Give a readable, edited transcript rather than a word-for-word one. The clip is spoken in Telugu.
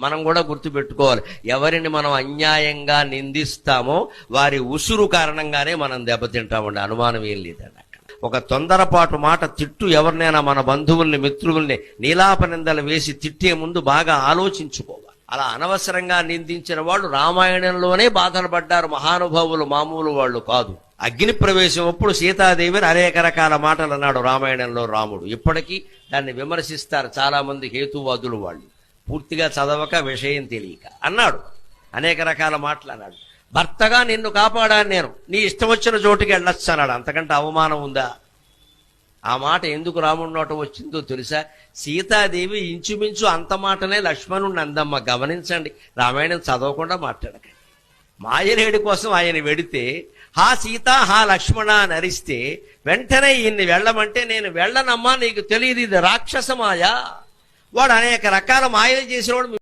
మనం కూడా గుర్తుపెట్టుకోవాలి. ఎవరిని మనం అన్యాయంగా నిందిస్తామో వారి ఉసురు కారణంగానే మనం దెబ్బతింటామండి, అనుమానం ఏం లేదండి. అక్కడ ఒక తొందరపాటు మాట తిట్టు ఎవరినైనా మన బంధువుల్ని మిత్రుల్ని నీలాపనిందలు వేసి తిట్టే ముందు బాగా ఆలోచించుకోవాలి. అలా అనవసరంగా నిందించిన వాళ్ళు రామాయణంలోనే బాధలు పడ్డారు మహానుభావులు, మామూలు వాళ్ళు కాదు. అగ్ని ప్రవేశం అప్పుడు సీతాదేవిని అనేక రకాల మాటలు అన్నాడు రామాయణంలో రాముడు. ఇప్పటికీ దాన్ని విమర్శిస్తారు చాలా మంది హేతువాదులు. వాళ్ళు పూర్తిగా చదవక విషయం తెలియక అన్నాడు, అనేక రకాల మాటలు అన్నాడు. భర్తగా నిన్ను కాపాడాను నేను, నీ ఇష్టం వచ్చిన చోటుకి వెళ్ళొచ్చు అన్నాడు. అంతకంటే అవమానం ఉందా? ఆ మాట ఎందుకు రాముడి నోట వచ్చిందో తెలుసా? సీతాదేవి ఇంచుమించు అంత మాటనే లక్ష్మణుడిని అందమ్మ. గమనించండి, రామాయణం చదవకుండా మాట్లాడకండి. మాయలేడి కోసం ఆయన వెడితే హా సీత హా లక్ష్మణ అని అరిస్తే వెంటనే ఈయన్ని వెళ్ళమంటే నేను వెళ్ళనమ్మా, నీకు తెలియదు ఇది రాక్షస మాయ. వాడు అనేక రకాల మాయలు చేసేవాడు.